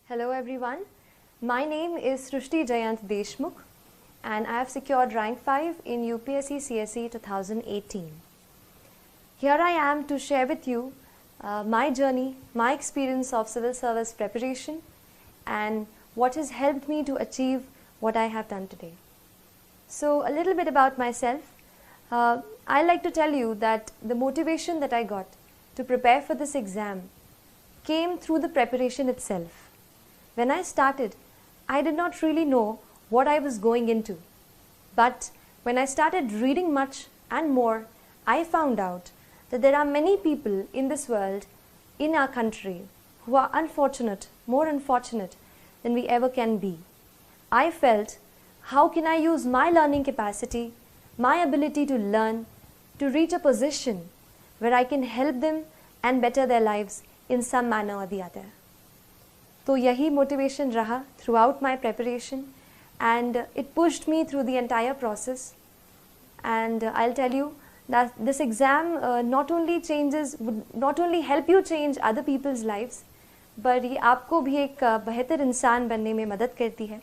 Hello everyone, my name is Srushti Jayant Deshmukh and I have secured rank 5 in UPSC CSE 2018. Here I am to share with you my journey, my experience of civil service preparation and what has helped me to achieve what I have done today. So a little bit about myself. I like to tell you that the motivation that I got to prepare for this exam came through the preparation itself. When I started, I did not really know what I was going into. But when I started reading much and more, I found out that there are many people in this world, in our country, who are unfortunate, more unfortunate than we ever can be. I felt, how can I use my learning capacity, my ability to learn, to reach a position where I can help them and better their lives in some manner or the other. तो यही motivation रहा throughout my preparation and it pushed me through the entire process. And I'll tell you that this exam not only help you change other people's lives, but ये आपको भी एक बेहतर इंसान बनने में मदद करती है.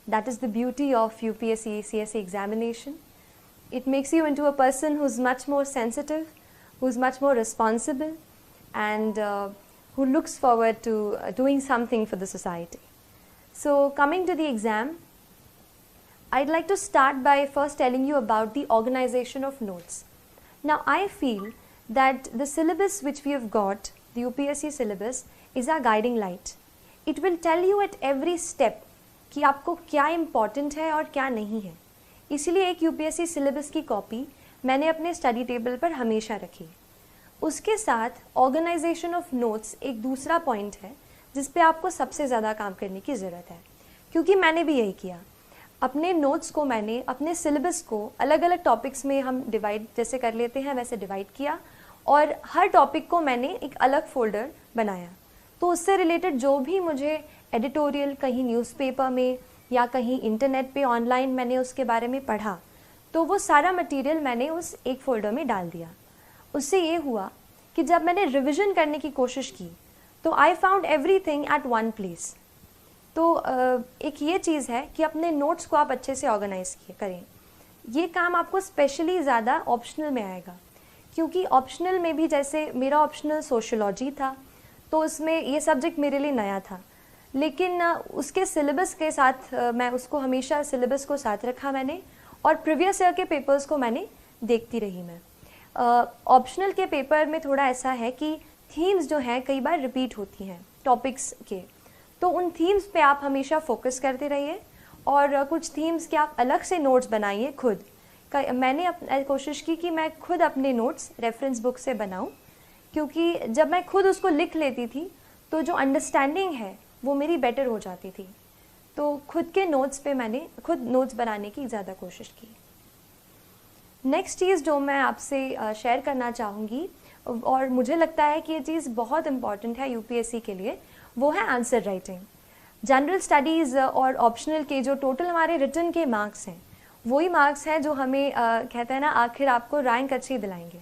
That is the beauty of UPSC CSE examination. It makes you into a person who's much more sensitive, who's much more responsible, and who looks forward to doing something for the society. So coming to the exam, I'd like to start by first telling you about the organization of notes. Now I feel that the syllabus which we have got, the UPSC syllabus, is our guiding light. It will tell you at every step कि आपको क्या important है और क्या नहीं है. इसलिए एक UPSC syllabus की कॉपी मैंने अपने स्टडी टेबल पर हमेशा रखी. उसके साथ ऑर्गेनाइजेशन ऑफ नोट्स एक दूसरा पॉइंट है जिस पे आपको सबसे ज़्यादा काम करने की ज़रूरत है, क्योंकि मैंने भी यही किया. अपने नोट्स को मैंने अपने सिलेबस को अलग अलग टॉपिक्स में हम डिवाइड जैसे कर लेते हैं वैसे डिवाइड किया और हर टॉपिक को मैंने एक अलग फोल्डर बनाया. तो उससे रिलेटेड जो भी मुझे एडिटोरियल कहीं न्यूज़पेपर में या कहीं इंटरनेट पे ऑनलाइन मैंने उसके बारे में पढ़ा, तो वो सारा मटेरियल मैंने उस एक फोल्डर में डाल दिया. उससे ये हुआ कि जब मैंने रिवीजन करने की कोशिश की तो I found everything at one place. तो एक ये चीज़ है कि अपने नोट्स को आप अच्छे से ऑर्गेनाइज करें. ये काम आपको स्पेशली ज़्यादा ऑप्शनल में आएगा, क्योंकि ऑप्शनल में भी जैसे मेरा ऑप्शनल सोशियोलॉजी था तो उसमें ये सब्जेक्ट मेरे लिए नया था, लेकिन उसके सिलेबस के साथ मैं उसको हमेशा सिलेबस को साथ रखा मैंने और प्रीवियस ईयर के पेपर्स को मैंने देखती रही. मैं ऑप्शनल के पेपर में थोड़ा ऐसा है कि थीम्स जो हैं कई बार रिपीट होती हैं टॉपिक्स के, तो उन थीम्स पे आप हमेशा फोकस करते रहिए और कुछ थीम्स के आप अलग से नोट्स बनाइए खुद. मैंने कोशिश की कि मैं खुद अपने नोट्स रेफरेंस बुक से बनाऊं, क्योंकि जब मैं खुद उसको लिख लेती थी तो जो अंडरस्टैंडिंग है वो मेरी बेटर हो जाती थी. तो खुद के नोट्स पे मैंने खुद नोट्स बनाने की ज़्यादा कोशिश की. नेक्स्ट चीज़ जो मैं आपसे शेयर करना चाहूँगी और मुझे लगता है कि ये चीज़ बहुत इम्पॉर्टेंट है यूपीएससी के लिए, वो है आंसर राइटिंग. जनरल स्टडीज़ और ऑप्शनल के जो टोटल हमारे रिटन के मार्क्स हैं वही मार्क्स हैं जो हमें कहते हैं ना आखिर आपको रैंक अच्छी दिलाएंगे.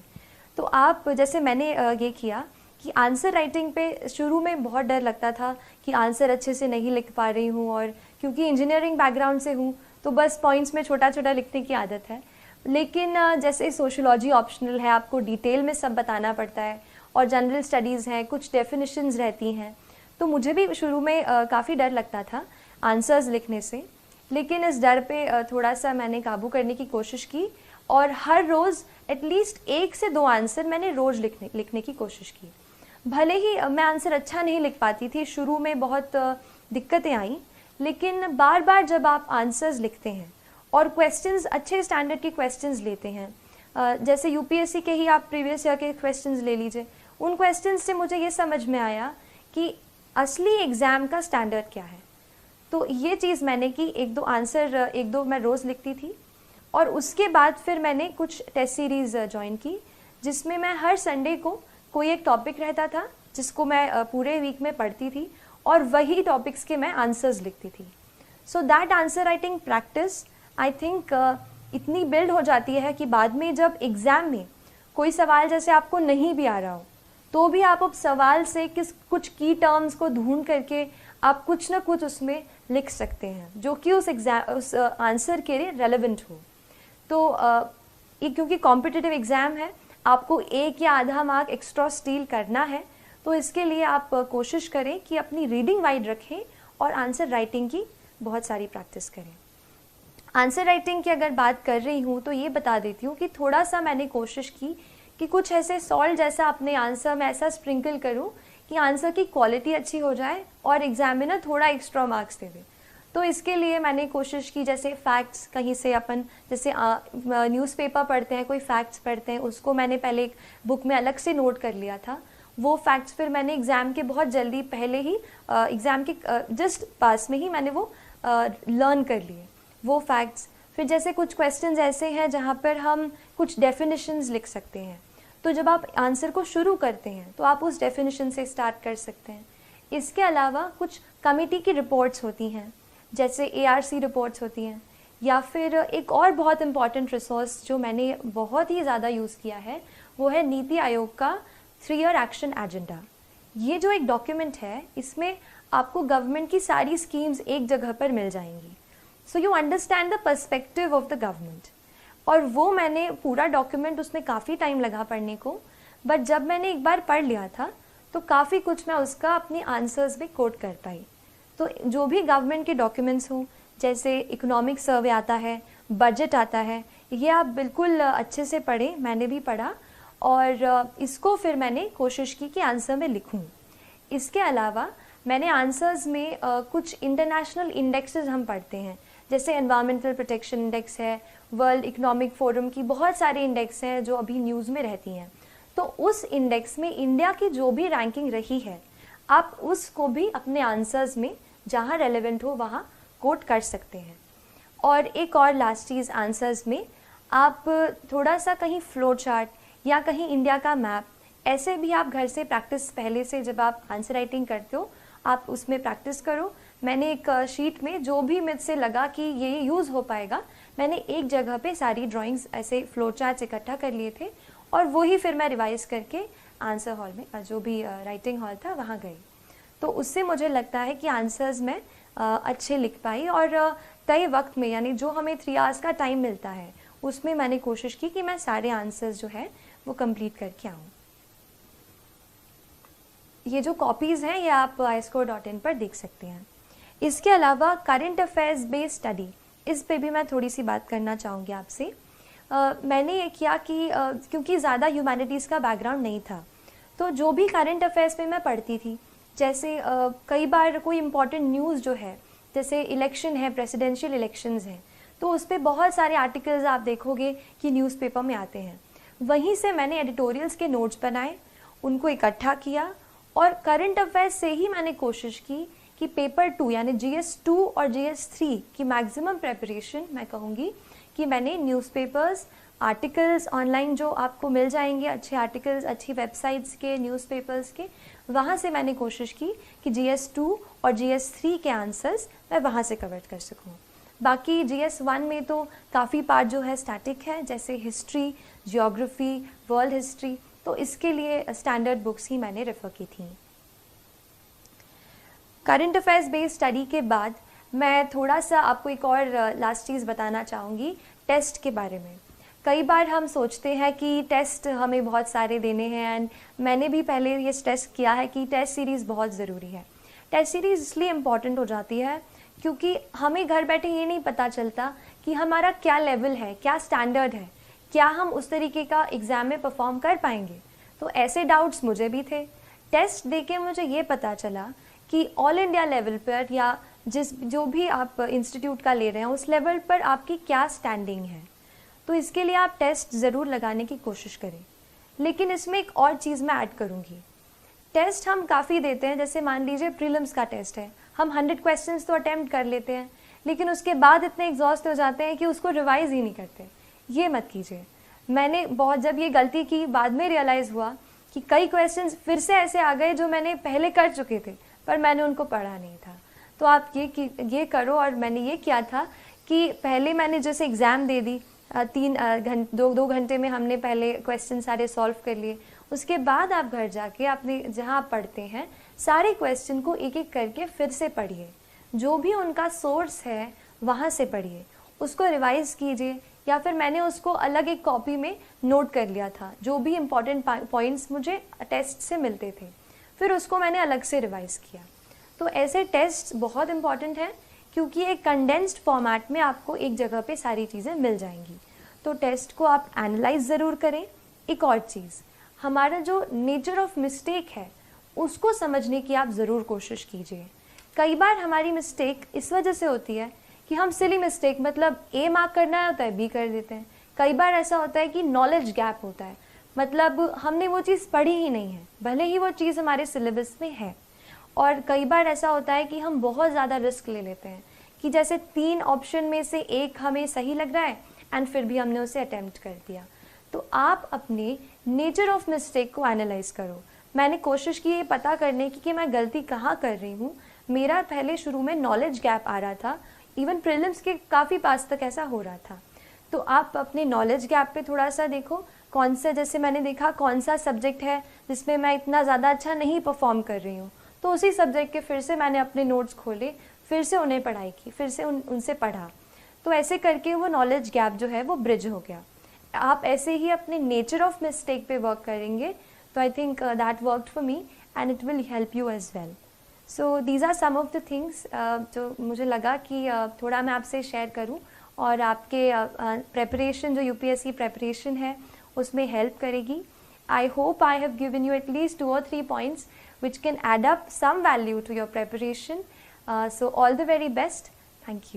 तो आप जैसे मैंने ये किया कि आंसर राइटिंग पे शुरू में बहुत डर लगता था कि आंसर अच्छे से नहीं लिख पा रही हूँ, और क्योंकि इंजीनियरिंग बैकग्राउंड से हूँ तो बस पॉइंट्स में छोटा छोटा लिखने की आदत है. लेकिन जैसे सोशियोलॉजी ऑप्शनल है, आपको डिटेल में सब बताना पड़ता है, और जनरल स्टडीज़ हैं, कुछ डेफिनेशंस रहती हैं, तो मुझे भी शुरू में काफ़ी डर लगता था आंसर्स लिखने से. लेकिन इस डर पे थोड़ा सा मैंने काबू करने की कोशिश की और हर रोज़ एटलीस्ट 1 से 2 आंसर मैंने रोज़ लिखने की कोशिश की. भले ही मैं आंसर अच्छा नहीं लिख पाती थी, शुरू में बहुत दिक्कतें आई, लेकिन बार बार जब आप आंसर्स लिखते हैं और क्वेश्चंस अच्छे स्टैंडर्ड के क्वेश्चंस लेते हैं, जैसे यूपीएससी के ही आप प्रीवियस ईयर के क्वेश्चंस ले लीजिए, उन क्वेश्चंस से मुझे ये समझ में आया कि असली एग्ज़ाम का स्टैंडर्ड क्या है. तो ये चीज़ मैंने की, 1-2 आंसर 1-2 मैं रोज़ लिखती थी. और उसके बाद फिर मैंने कुछ टेस्ट सीरीज़ ज्वाइन की जिसमें मैं हर संडे को कोई एक टॉपिक रहता था जिसको मैं पूरे वीक में पढ़ती थी और वही टॉपिक्स के मैं आंसर्स लिखती थी. So that answer writing practice I think इतनी बिल्ड हो जाती है कि बाद में जब एग्ज़ाम में कोई सवाल जैसे आपको नहीं भी आ रहा हो तो भी आप अब सवाल से कुछ की टर्म्स को ढूंढ करके आप कुछ ना कुछ उसमें लिख सकते हैं जो कि उस आंसर के लिए रेलेवेंट हो। तो ये क्योंकि कॉम्पिटिटिव एग्ज़ाम है, आपको 1 या आधा मार्क एक्स्ट्रा स्टील करना है, तो इसके लिए आप कोशिश करें कि अपनी रीडिंग वाइड रखें और आंसर राइटिंग की बहुत सारी प्रैक्टिस करें। आंसर राइटिंग की अगर बात कर रही हूँ तो ये बता देती हूँ कि थोड़ा सा मैंने कोशिश की कि कुछ ऐसे सॉल्ट जैसा अपने आंसर में ऐसा स्प्रिंकल करूँ कि आंसर की क्वालिटी अच्छी हो जाए और एग्जामिनर थोड़ा एक्स्ट्रा मार्क्स दे दे। तो इसके लिए मैंने कोशिश की, जैसे फैक्ट्स कहीं से अपन जैसे न्यूज़पेपर पढ़ते हैं, कोई फैक्ट्स पढ़ते हैं, उसको मैंने पहले एक बुक में अलग से नोट कर लिया था। वो फैक्ट्स फिर मैंने एग्ज़ाम के बहुत जल्दी पहले ही एग्ज़ाम के जस्ट पास में ही मैंने वो लर्न कर लिए वो फैक्ट्स। फिर जैसे कुछ क्वेश्चंस ऐसे हैं जहाँ पर हम कुछ डेफिनेशंस लिख सकते हैं, तो जब आप आंसर को शुरू करते हैं तो आप उस डेफिनेशन से स्टार्ट कर सकते हैं। इसके अलावा कुछ कमेटी की रिपोर्ट्स होती हैं, जैसे ARC रिपोर्ट्स होती हैं, या फिर एक और बहुत इम्पॉर्टेंट रिसोर्स जो मैंने बहुत ही ज़्यादा यूज़ किया है वो है नीति आयोग का 3 ईयर एक्शन एजेंडा। ये जो एक डॉक्यूमेंट है, इसमें आपको गवर्नमेंट की सारी स्कीम्स एक जगह पर मिल जाएंगी, so you understand the perspective of the government. और वो मैंने पूरा डॉक्यूमेंट, उसमें काफ़ी टाइम लगा पढ़ने को, बट जब मैंने एक बार पढ़ लिया था तो काफ़ी कुछ मैं उसका अपनी आंसर्स में कोट कर पाई। तो जो भी गवर्नमेंट के डॉक्यूमेंट्स हों, जैसे इकोनॉमिक सर्वे आता है, बजट आता है, ये आप बिल्कुल अच्छे से पढ़ें, मैंने भी पढ़ा और इसको फिर मैंने कोशिश की कि आंसर में लिखूं। इसके अलावा मैंने आंसर्स में कुछ इंटरनेशनल इंडेक्सेस हम पढ़ते हैं, जैसे एनवायरमेंटल प्रोटेक्शन इंडेक्स है, वर्ल्ड इकोनॉमिक फोरम की बहुत सारे इंडेक्स हैं जो अभी न्यूज़ में रहती हैं। तो उस इंडेक्स में इंडिया की जो भी रैंकिंग रही है, आप उसको भी अपने आंसर्स में जहाँ रेलेवेंट हो वहाँ कोट कर सकते हैं। और एक और लास्ट चीज़, आंसर्स में आप थोड़ा सा कहीं फ्लो चार्ट या कहीं इंडिया का मैप, ऐसे भी आप घर से प्रैक्टिस, पहले से जब आप आंसर राइटिंग करते हो आप उसमें प्रैक्टिस करो। मैंने एक शीट में जो भी मुझसे लगा कि ये यूज़ हो पाएगा, मैंने एक जगह पे सारी ड्राइंग्स ऐसे फ्लो चार्ट्स इकट्ठा कर लिए थे और वही फिर मैं रिवाइज करके आंसर हॉल में, जो भी राइटिंग हॉल था, वहाँ गई। तो उससे मुझे लगता है कि आंसर्स मैं अच्छे लिख पाई और तय वक्त में, यानी जो हमें 3 आवर्स का टाइम मिलता है, उसमें मैंने कोशिश की कि मैं सारे आंसर्स जो है वो कंप्लीट करके आऊँ। ये जो कॉपीज़ हैं ये आप iscore.in पर देख सकते हैं। इसके अलावा करंट अफेयर्स बेस्ड स्टडी, इस पे भी मैं थोड़ी सी बात करना चाहूँगी आपसे। मैंने ये किया कि क्योंकि ज़्यादा ह्यूमैनिटीज़ का बैकग्राउंड नहीं था, तो जो भी करंट अफेयर्स पे मैं पढ़ती थी, जैसे कई बार कोई इम्पॉर्टेंट न्यूज़ जो है, जैसे इलेक्शन है, प्रेसिडेंशियल इलेक्शंस हैं, तो उस पर बहुत सारे आर्टिकल्स आप देखोगे कि न्यूज़पेपर में आते हैं। वहीं से मैंने एडिटोरियल्स के नोट्स बनाए, उनको इकट्ठा किया और करंट अफेयर्स से ही मैंने कोशिश की कि पेपर 2 यानी GS2 और GS3 की मैक्सिमम प्रेपरेशन, मैं कहूँगी कि मैंने न्यूज़पेपर्स, आर्टिकल्स ऑनलाइन जो आपको मिल जाएंगे, अच्छे आर्टिकल्स अच्छी वेबसाइट्स के, न्यूज़पेपर्स के, वहाँ से मैंने कोशिश की कि GS2 और GS3 के आंसर्स मैं वहाँ से कवर कर सकूँ। बाकी GS1 में तो काफ़ी पार्ट जो है स्टैटिक है, जैसे हिस्ट्री, जियोग्राफी, वर्ल्ड हिस्ट्री, तो इसके लिए स्टैंडर्ड बुक्स ही मैंने रेफ़र की थी। करंट अफेयर्स बेस्ड स्टडी के बाद मैं थोड़ा सा आपको एक और लास्ट चीज़ बताना चाहूँगी टेस्ट के बारे में। कई बार हम सोचते हैं कि टेस्ट हमें बहुत सारे देने हैं, एंड मैंने भी पहले ये टेस्ट किया है कि टेस्ट सीरीज़ बहुत ज़रूरी है। टेस्ट सीरीज़ इसलिए इम्पॉर्टेंट हो जाती है क्योंकि हमें घर बैठे ये नहीं पता चलता कि हमारा क्या लेवल है, क्या स्टैंडर्ड है, क्या हम उस तरीके का एग्ज़ाम में परफॉर्म कर पाएंगे। तो ऐसे डाउट्स मुझे भी थे। टेस्ट देके मुझे ये पता चला कि ऑल इंडिया लेवल पर या जो भी आप इंस्टीट्यूट का ले रहे हैं उस लेवल पर आपकी क्या स्टैंडिंग है। तो इसके लिए आप टेस्ट ज़रूर लगाने की कोशिश करें। लेकिन इसमें एक और चीज़ मैं ऐड करूँगी, टेस्ट हम काफ़ी देते हैं, जैसे मान लीजिए प्रीलिम्स का टेस्ट है, हम 100 क्वेश्चंस तो अटेम्प्ट कर लेते हैं, लेकिन उसके बाद इतने एग्जॉस्ट हो जाते हैं कि उसको रिवाइज़ ही नहीं करते। ये मत कीजिए। मैंने बहुत जब ये गलती की, बाद में रियलाइज़ हुआ कि कई क्वेश्चंस फिर से ऐसे आ गए जो मैंने पहले कर चुके थे पर मैंने उनको पढ़ा नहीं था। तो आप ये करो, और मैंने ये किया था कि पहले मैंने जैसे एग्ज़ाम दे दी, 2 घंटे में हमने पहले क्वेश्चन सारे सॉल्व कर लिए, उसके बाद आप घर जाके अपने जहाँ आप पढ़ते हैं सारे क्वेश्चन को एक एक करके फिर से पढ़िए, जो भी उनका सोर्स है वहाँ से पढ़िए, उसको रिवाइज कीजिए, या फिर मैंने उसको अलग एक कॉपी में नोट कर लिया था, जो भी इम्पॉर्टेंट पॉइंट्स मुझे टेस्ट से मिलते थे, फिर उसको मैंने अलग से रिवाइज किया। तो ऐसे टेस्ट बहुत इम्पॉर्टेंट हैं, क्योंकि एक कंडेंस्ड फॉर्मेट में आपको एक जगह पे सारी चीज़ें मिल जाएंगी। तो टेस्ट को आप एनालाइज ज़रूर करें। एक और चीज़, हमारा जो नेचर ऑफ मिस्टेक है उसको समझने की आप ज़रूर कोशिश कीजिए। कई बार हमारी मिस्टेक इस वजह से होती है कि हम सिली मिस्टेक, मतलब ए मार्क करना होता है बी कर देते हैं। कई बार ऐसा होता है कि नॉलेज गैप होता है, मतलब हमने वो चीज़ पढ़ी ही नहीं है, भले ही वो चीज़ हमारे सिलेबस में है। और कई बार ऐसा होता है कि हम बहुत ज़्यादा रिस्क ले लेते हैं कि जैसे 3 ऑप्शन में से एक हमें सही लग रहा है एंड फिर भी हमने उसे अटेम्प्ट कर दिया। तो आप अपने नेचर ऑफ मिस्टेक को एनालाइज करो। मैंने कोशिश की ये पता करने की कि मैं गलती कहाँ कर रही हूँ। मेरा पहले शुरू में नॉलेज गैप आ रहा था, इवन प्रीलिम्स के काफ़ी पास तक ऐसा हो रहा था। तो आप अपने नॉलेज गैप पे थोड़ा सा देखो, कौन सा, जैसे मैंने देखा कौन सा सब्जेक्ट है जिसमें मैं इतना ज़्यादा अच्छा नहीं परफॉर्म कर रही हूँ, तो उसी सब्जेक्ट के फिर से मैंने अपने नोट्स खोले, फिर से उन्हें पढ़ाई की, फिर से उनसे पढ़ा। तो ऐसे करके वो नॉलेज गैप जो है वो ब्रिज हो गया। आप ऐसे ही अपने नेचर ऑफ मिस्टेक पे वर्क करेंगे, तो I think that worked for me and it will help you as well. So these are some of the things जो मुझे लगा कि थोड़ा मैं आपसे शेयर करूं और आपके प्रेपरेशन जो यूपीएससी प्रेपरेशन है उसमें हेल्प करेगी। I hope I have given you at least 2 or 3 points which can add up some value to your preparation. So all the very best. Thank you.